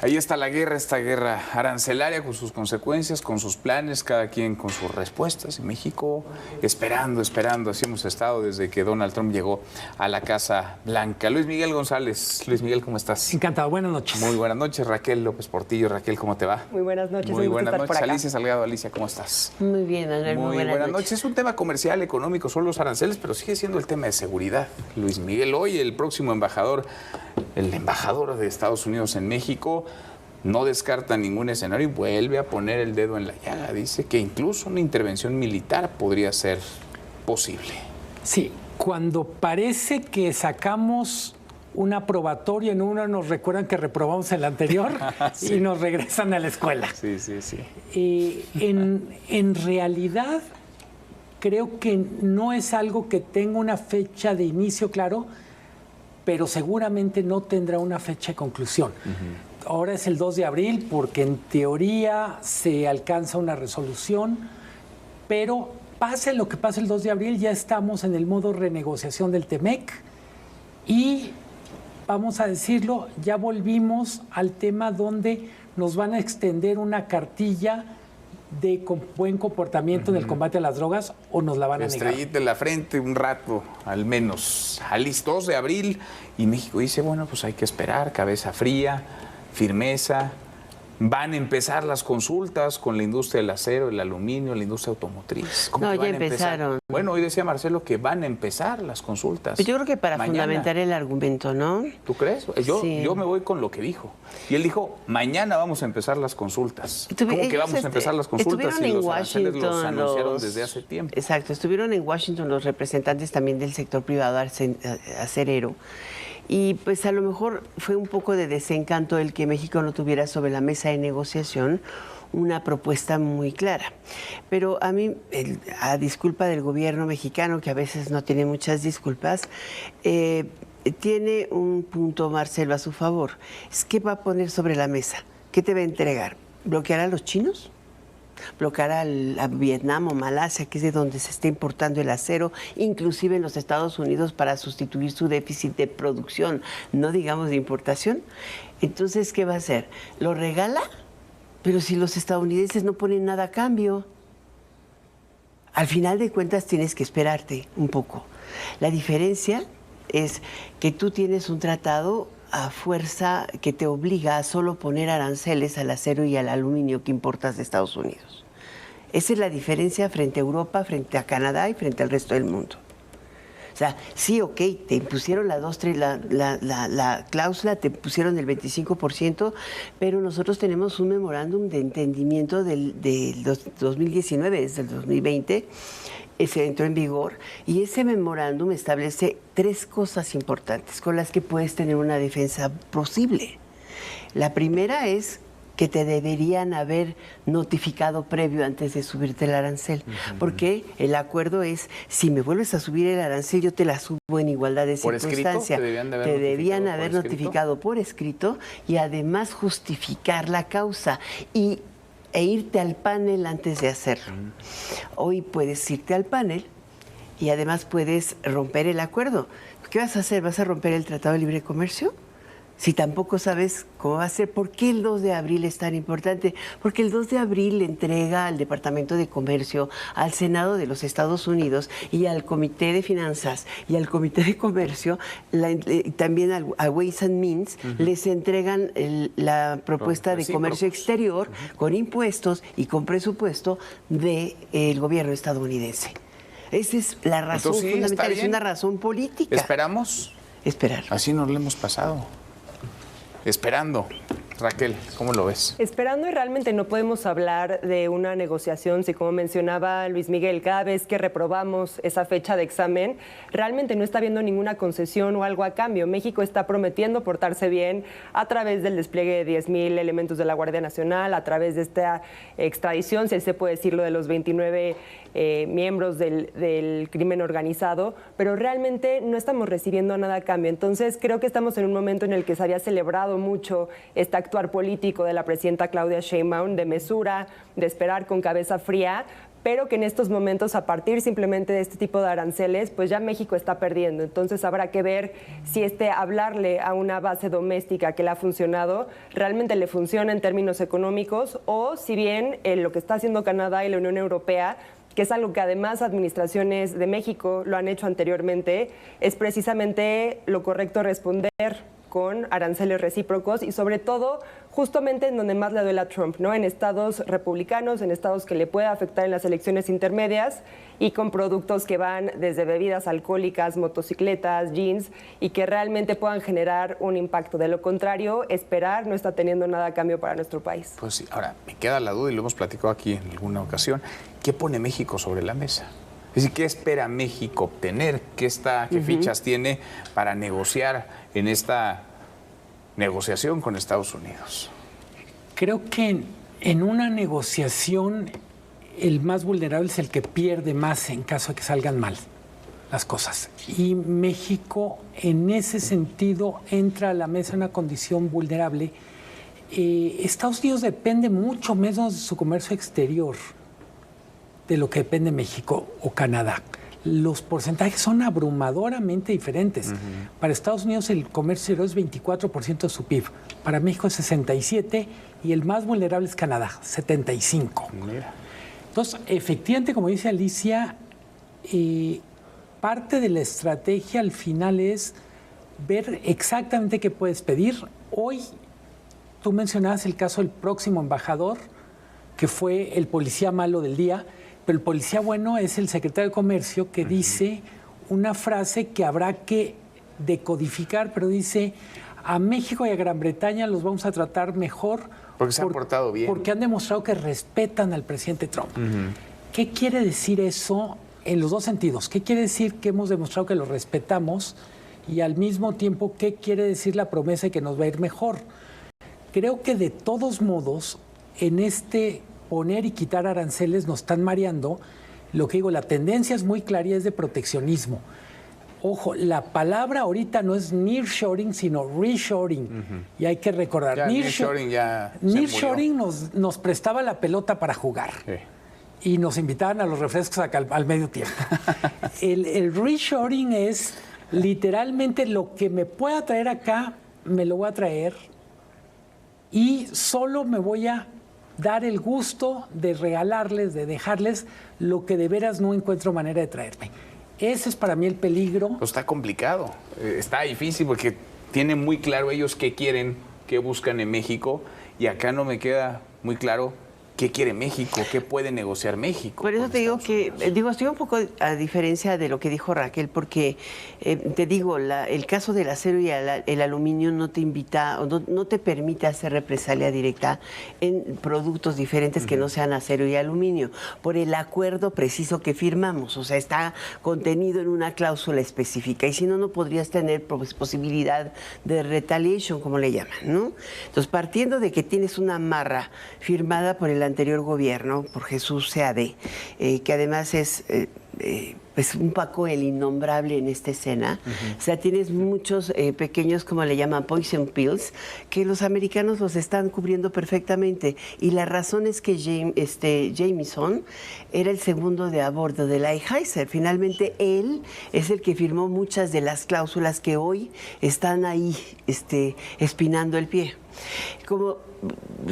Ahí está la guerra, esta guerra arancelaria con sus consecuencias, con sus planes, cada quien con sus respuestas. En México, esperando, así hemos estado desde que Donald Trump llegó a la Casa Blanca. Luis Miguel González. Luis Miguel, ¿cómo estás? Encantado, buenas noches. Muy buenas noches, Raquel López Portillo. Raquel, ¿cómo te va? Muy buenas noches. Muy buenas noches, por acá. Alicia Salgado. Alicia, ¿cómo estás? Muy bien, Manuel, muy buenas noches. Es un tema comercial, económico, son los aranceles, pero sigue siendo el tema de seguridad. Luis Miguel, hoy el próximo embajador de Estados Unidos en México, no descarta ningún escenario y vuelve a poner el dedo en la llaga. Dice que incluso una intervención militar podría ser posible. Sí, cuando parece que sacamos un aprobatorio en uno, nos recuerdan que reprobamos el anterior sí. Y nos regresan a la escuela. Sí. En realidad, creo que no es algo que tenga una fecha de inicio, claro, pero seguramente no tendrá una fecha de conclusión. Ahora es el 2 de abril porque en teoría se alcanza una resolución, pero pase lo que pase el 2 de abril, ya estamos en el modo renegociación del TEMEC y, vamos a decirlo, ya volvimos al tema donde nos van a extender una cartilla de buen comportamiento en el combate a las drogas o nos la van a negar. Estrellita en la frente un rato, al menos. Al 2 de abril y México dice, bueno, pues hay que esperar, cabeza fría, firmeza. Van a empezar las consultas con la industria del acero, el aluminio, la industria automotriz. No, ya empezaron. Bueno, hoy decía Marcelo que van a empezar las consultas. Pero yo creo que para mañana. Fundamentar el argumento, ¿no? ¿Tú crees? Sí. Yo me voy con lo que dijo. Y él dijo, mañana vamos a empezar las consultas. ¿Cómo que vamos a empezar las consultas si los aranceles los anunciaron desde hace tiempo? Exacto, estuvieron en Washington los representantes también del sector privado acerero. Y pues a lo mejor fue un poco de desencanto el que México no tuviera sobre la mesa de negociación una propuesta muy clara. Pero a mí, a disculpa del gobierno mexicano, que a veces no tiene muchas disculpas, tiene un punto, Marcelo, a su favor. ¿Qué va a poner sobre la mesa? ¿Qué te va a entregar? ¿Bloquear a los chinos? ¿Bloquear a Vietnam o Malasia, que es de donde se está importando el acero, inclusive en los Estados Unidos, para sustituir su déficit de producción, no digamos de importación? Entonces, ¿qué va a hacer? ¿Lo regala? Pero si los estadounidenses no ponen nada a cambio, al final de cuentas tienes que esperarte un poco. La diferencia es que tú tienes un tratado a fuerza que te obliga a solo poner aranceles al acero y al aluminio que importas de Estados Unidos. Esa es la diferencia frente a Europa, frente a Canadá y frente al resto del mundo. O sea, sí, ok, te impusieron la cláusula, te pusieron el 25%, pero nosotros tenemos un memorándum de entendimiento del 2019, desde el 2020, se entró en vigor, y ese memorándum establece 3 cosas importantes con las que puedes tener una defensa posible. La primera es que te deberían haber notificado previo antes de subirte el arancel, porque el acuerdo es, si me vuelves a subir el arancel, yo te la subo en igualdad de circunstancia. Te debían haber notificado por escrito y además justificar la causa e irte al panel antes de hacerlo. Hoy puedes irte al panel y además puedes romper el acuerdo. ¿Qué vas a hacer? ¿Vas a romper el Tratado de Libre Comercio? Si tampoco sabes cómo va a ser. ¿Por qué el 2 de abril es tan importante? Porque el 2 de abril le entrega al Departamento de Comercio, al Senado de los Estados Unidos y al Comité de Finanzas y al Comité de Comercio, también a Ways and Means, les entregan la propuesta de comercio exterior con impuestos y con presupuesto del gobierno estadounidense. Esa es la razón fundamental, es una razón política. ¿Esperamos? Esperar. Así nos lo hemos pasado. Esperando. Raquel, ¿cómo lo ves? Esperando, y realmente no podemos hablar de una negociación si, como mencionaba Luis Miguel, cada vez que reprobamos esa fecha de examen, realmente no está habiendo ninguna concesión o algo a cambio. México está prometiendo portarse bien a través del despliegue de 10,000 elementos de la Guardia Nacional, a través de esta extradición, si así se puede decirlo, de los 29 miembros del crimen organizado, pero realmente no estamos recibiendo nada a cambio. Entonces creo que estamos en un momento en el que se había celebrado mucho este actuar político de la presidenta Claudia Sheinbaum, de mesura, de esperar con cabeza fría, pero que en estos momentos, a partir simplemente de este tipo de aranceles, pues ya México está perdiendo. Entonces habrá que ver si hablarle a una base doméstica que le ha funcionado, realmente le funciona en términos económicos, o si bien lo que está haciendo Canadá y la Unión Europea, que es algo que además administraciones de México lo han hecho anteriormente, es precisamente lo correcto responder con aranceles recíprocos y sobre todo justamente en donde más le duele a Trump, ¿no? En estados republicanos, en estados que le puede afectar en las elecciones intermedias y con productos que van desde bebidas alcohólicas, motocicletas, jeans y que realmente puedan generar un impacto. De lo contrario, esperar no está teniendo nada a cambio para nuestro país. Pues sí, ahora me queda la duda y lo hemos platicado aquí en alguna ocasión. ¿Qué pone México sobre la mesa? Es decir, ¿qué espera México obtener? ¿Qué fichas tiene para negociar en esta negociación con Estados Unidos? Creo que en una negociación el más vulnerable es el que pierde más en caso de que salgan mal las cosas. Y México en ese sentido entra a la mesa en una condición vulnerable. Estados Unidos depende mucho menos de su comercio exterior de lo que depende México o Canadá. Los porcentajes son abrumadoramente diferentes. Para Estados Unidos el comercio exterior es 24% de su PIB, para México es 67% y el más vulnerable es Canadá, 75%. Mira. Entonces, efectivamente, como dice Alicia, parte de la estrategia al final es ver exactamente qué puedes pedir. Hoy, tú mencionabas el caso del próximo embajador, que fue el policía malo del día, pero el policía bueno es el secretario de Comercio que dice una frase que habrá que decodificar, pero dice, a México y a Gran Bretaña los vamos a tratar mejor. Porque se han portado bien. Porque han demostrado que respetan al presidente Trump. ¿Qué quiere decir eso en los dos sentidos? ¿Qué quiere decir que hemos demostrado que lo respetamos? Y al mismo tiempo, ¿qué quiere decir la promesa de que nos va a ir mejor? Creo que de todos modos, en este poner y quitar aranceles nos están mareando. Lo que digo, la tendencia es muy clara y es de proteccionismo. Ojo, la palabra ahorita no es nearshoring, sino reshoring. Y hay que recordar, nearshoring nos prestaba la pelota para jugar. Sí. Y nos invitaban a los refrescos al medio tiempo. el reshoring es literalmente lo que me pueda traer acá, me lo voy a traer y solo me voy a dar el gusto de regalarles, de dejarles lo que de veras no encuentro manera de traerme. Ese es para mí el peligro. Pues está complicado, está difícil porque tienen muy claro ellos qué quieren, qué buscan en México y acá no me queda muy claro qué quiere México, qué puede negociar México. Por eso te digo que, estoy un poco a diferencia de lo que dijo Raquel, porque te digo, el caso del acero y el aluminio no te invita, o no te permite hacer represalia directa en productos diferentes que no sean acero y aluminio, por el acuerdo preciso que firmamos, o sea, está contenido en una cláusula específica, y si no, no podrías tener posibilidad de retaliation, como le llaman, ¿no? Entonces, partiendo de que tienes una amarra firmada por el anterior gobierno, por Jesús Seade, que además es pues un Paco el innombrable en esta escena. O sea, tienes muchos pequeños, como le llaman, poison pills, que los americanos los están cubriendo perfectamente. Y la razón es que Jameson era el segundo de a bordo de la Heiser. Finalmente, él es el que firmó muchas de las cláusulas que hoy están ahí espinando el pie. Como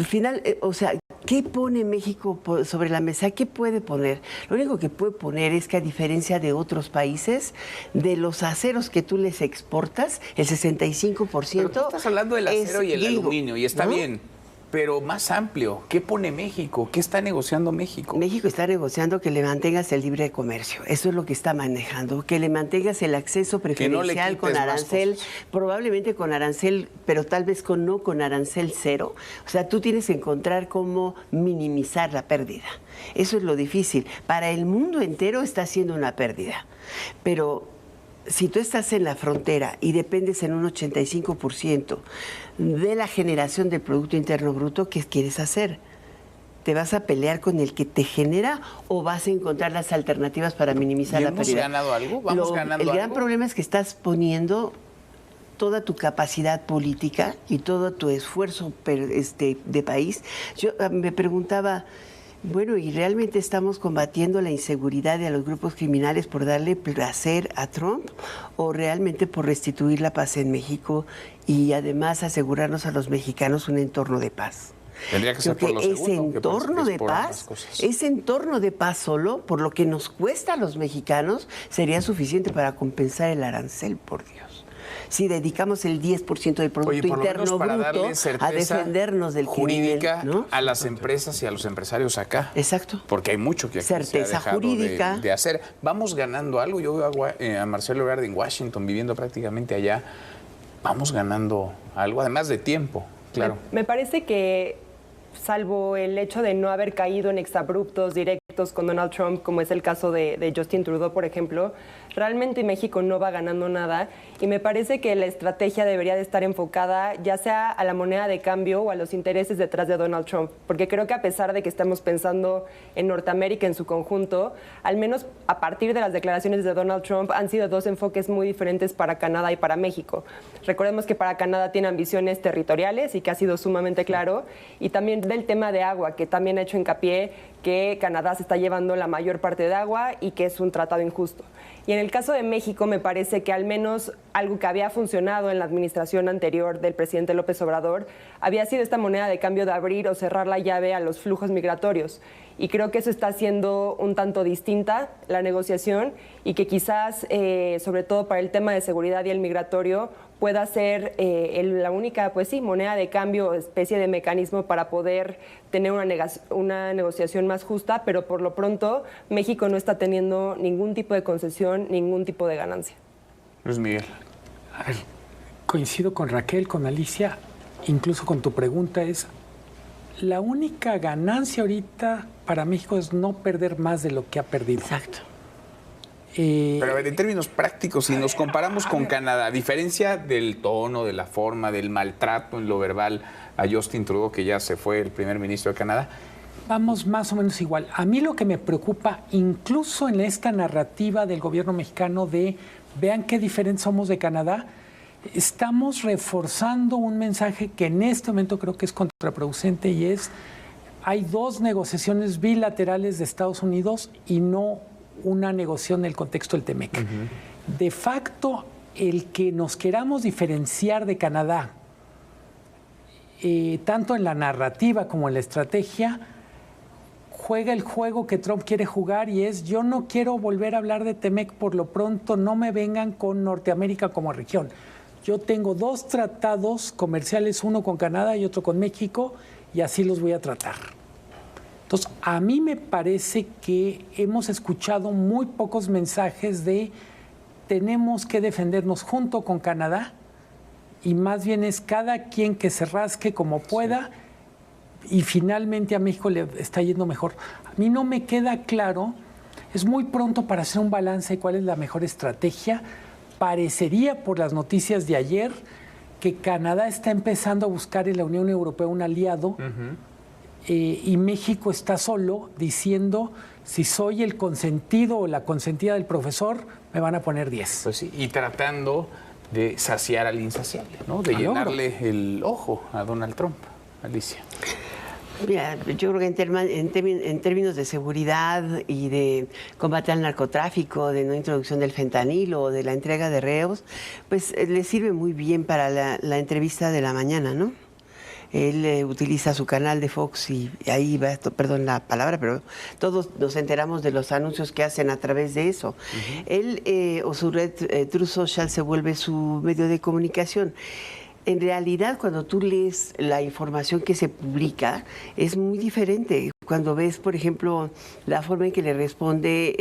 final, o sea, ¿qué pone México sobre la mesa? ¿Qué puede poner? Lo único que puede poner es que, a diferencia de otros países, de los aceros que tú les exportas, el 65%... Pero tú estás hablando del acero y el aluminio, y está bien, pero más amplio. ¿Qué pone México? ¿Qué está negociando México? México está negociando que le mantengas el libre comercio. Eso es lo que está manejando. Que le mantengas el acceso preferencial con arancel, probablemente con arancel, pero tal vez no con arancel cero. O sea, tú tienes que encontrar cómo minimizar la pérdida. Eso es lo difícil. Para el mundo entero está siendo una pérdida. Pero si tú estás en la frontera y dependes en un 85% de la generación del Producto Interno Bruto, ¿qué quieres hacer? ¿Te vas a pelear con el que te genera o vas a encontrar las alternativas para minimizar la pérdida? ¿Hemos ganado algo? ¿Vamos ganando algo? El gran problema es que estás poniendo toda tu capacidad política y todo tu esfuerzo de país. Yo me preguntaba, Bueno, y realmente estamos combatiendo la inseguridad de los grupos criminales por darle placer a Trump o realmente por restituir la paz en México y además asegurarnos a los mexicanos un entorno de paz. Tendría que ser por lo segundo, ese entorno de paz, ese entorno de paz solo, por lo que nos cuesta a los mexicanos, sería suficiente para compensar el arancel, por Dios. Si dedicamos el 10% del Producto Interno Bruto a defendernos del jurídica crimen, ¿no? a las empresas y a los empresarios acá. Exacto. Porque hay mucho que aquí certeza se ha dejado jurídica de hacer. Vamos ganando algo. Yo veo a Marcelo Ebrard en Washington, viviendo prácticamente allá. Vamos ganando algo, además de tiempo, claro. Me parece que, salvo el hecho de no haber caído en exabruptos directos con Donald Trump, como es el caso de Justin Trudeau, por ejemplo, realmente México no va ganando nada y me parece que la estrategia debería de estar enfocada ya sea a la moneda de cambio o a los intereses detrás de Donald Trump, porque creo que a pesar de que estamos pensando en Norteamérica en su conjunto, al menos a partir de las declaraciones de Donald Trump han sido dos enfoques muy diferentes para Canadá y para México. Recordemos que para Canadá tiene ambiciones territoriales y que ha sido sumamente claro, y también del tema de agua, que también ha hecho hincapié que Canadá se está llevando la mayor parte de agua y que es un tratado injusto. Y en el caso de México me parece que al menos algo que había funcionado en la administración anterior del presidente López Obrador había sido esta moneda de cambio de abrir o cerrar la llave a los flujos migratorios. Y creo que eso está siendo un tanto distinta la negociación y que quizás, sobre todo para el tema de seguridad y el migratorio, pueda ser la única, pues sí, moneda de cambio, especie de mecanismo para poder tener una negociación más justa, pero por lo pronto México no está teniendo ningún tipo de concesión, ningún tipo de ganancia. Luis Miguel. A ver, coincido con Raquel, con Alicia, incluso con tu pregunta es, la única ganancia ahorita para México es no perder más de lo que ha perdido. Exacto. Pero a ver, en términos prácticos, si nos comparamos con Canadá, a diferencia del tono, de la forma, del maltrato en lo verbal a Justin Trudeau, que ya se fue el primer ministro de Canadá. Vamos más o menos igual. A mí lo que me preocupa, incluso en esta narrativa del gobierno mexicano de vean qué diferentes somos de Canadá, estamos reforzando un mensaje que en este momento creo que es contraproducente y es, hay dos negociaciones bilaterales de Estados Unidos y no una negociación en el contexto del TEMEC. De facto, el que nos queramos diferenciar de Canadá, tanto en la narrativa como en la estrategia, juega el juego que Trump quiere jugar y es, yo no quiero volver a hablar de TEMEC por lo pronto, no me vengan con Norteamérica como región. Yo tengo dos tratados comerciales, uno con Canadá y otro con México, y así los voy a tratar. Entonces, a mí me parece que hemos escuchado muy pocos mensajes de tenemos que defendernos junto con Canadá y más bien es cada quien que se rasque como pueda y finalmente a México le está yendo mejor. A mí no me queda claro, es muy pronto para hacer un balance de cuál es la mejor estrategia. Parecería por las noticias de ayer que Canadá está empezando a buscar en la Unión Europea un aliado. Y México está solo diciendo, si soy el consentido o la consentida del profesor, me van a poner 10. Pues sí, y tratando de saciar al insaciable, ¿no? De llenarle el ojo a Donald Trump. Alicia. Mira, yo creo que en términos de seguridad y de combate al narcotráfico, de no introducción del fentanilo o de la entrega de reos, pues le sirve muy bien para la entrevista de la mañana, ¿no? Él utiliza su canal de Fox y ahí va, perdón la palabra, pero todos nos enteramos de los anuncios que hacen a través de eso. Él o su red Truth Social se vuelve su medio de comunicación. En realidad, cuando tú lees la información que se publica, es muy diferente. Cuando ves, por ejemplo, la forma en que le responde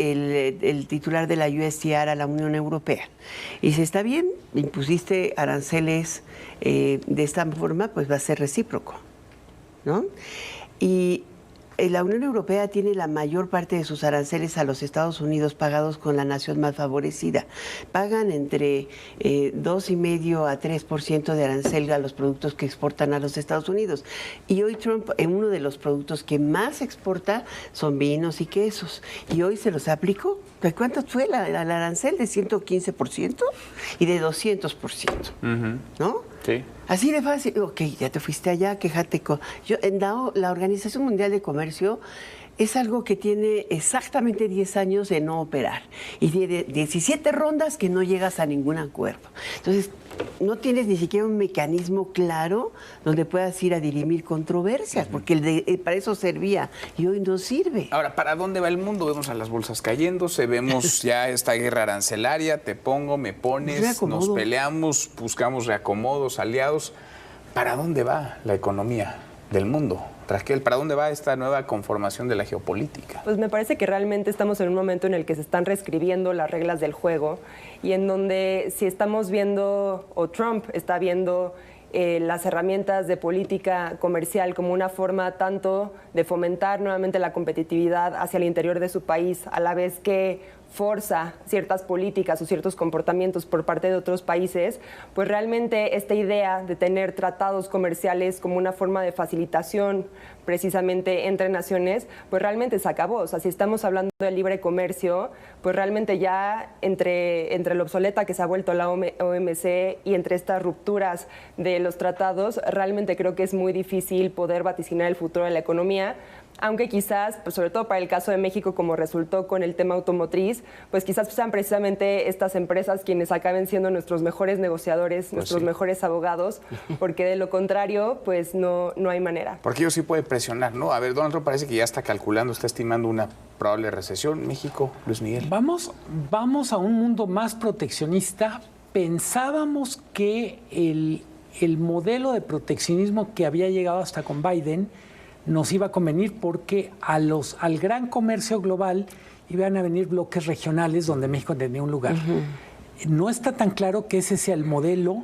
el titular de la USTR a la Unión Europea. Y dice, está bien, impusiste aranceles de esta forma, pues va a ser recíproco, ¿no? Y la Unión Europea tiene la mayor parte de sus aranceles a los Estados Unidos pagados con la nación más favorecida. Pagan entre 2,5 a 3% de arancel a los productos que exportan a los Estados Unidos. Y hoy Trump, en uno de los productos que más exporta son vinos y quesos. Y hoy se los aplicó. ¿Cuánto fue el arancel? De 115% y de 200%. ¿No? Sí. Así de fácil. Ok, ya te fuiste allá, quéjate con... la Organización Mundial de Comercio es algo que tiene exactamente 10 años de no operar y tiene 17 rondas que no llegas a ningún acuerdo. Entonces, no tienes ni siquiera un mecanismo claro donde puedas ir a dirimir controversias, porque para eso servía y hoy no sirve. Ahora, ¿para dónde va el mundo? Vemos a las bolsas cayéndose, vemos ya esta guerra arancelaria, te pongo, me pones, nos peleamos, buscamos reacomodos, aliados. ¿Para dónde va la economía del mundo? Raquel, ¿para dónde va esta nueva conformación de la geopolítica? Pues me parece que realmente estamos en un momento en el que se están reescribiendo las reglas del juego y en donde si estamos viendo, o Trump está viendo las herramientas de política comercial como una forma tanto de fomentar nuevamente la competitividad hacia el interior de su país, a la vez que forza ciertas políticas o ciertos comportamientos por parte de otros países, pues realmente esta idea de tener tratados comerciales como una forma de facilitación precisamente entre naciones, pues realmente se acabó. O sea, si estamos hablando de libre comercio, pues realmente ya entre lo obsoleta que se ha vuelto la OMC y entre estas rupturas de los tratados, realmente creo que es muy difícil poder vaticinar el futuro de la economía, aunque quizás, pues sobre todo para el caso de México, como resultó con el tema automotriz, pues quizás sean precisamente estas empresas quienes acaben siendo nuestros mejores negociadores, nuestros mejores abogados, porque de lo contrario, pues no hay manera. Porque ellos sí pueden presionar, ¿no? A ver, Donald Trump parece que ya está calculando, está estimando una probable recesión. México, Luis Miguel. Vamos a un mundo más proteccionista. Pensábamos que el modelo de proteccionismo que había llegado hasta con Biden nos iba a convenir porque al gran comercio global iban a venir bloques regionales donde México tenía un lugar. No está tan claro que ese sea el modelo.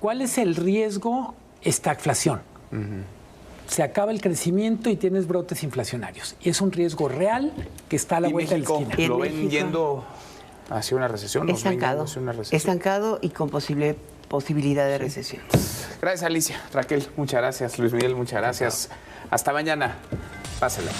¿Cuál es el riesgo? Estagflación. Se acaba el crecimiento y tienes brotes inflacionarios. Y es un riesgo real que está a la vuelta de la esquina. ¿Lo ven yendo hacia una recesión? Estancado y con posibilidad de recesión. Gracias, Alicia. Raquel, muchas gracias. Luis Miguel, muchas gracias. Hasta mañana. Pásela.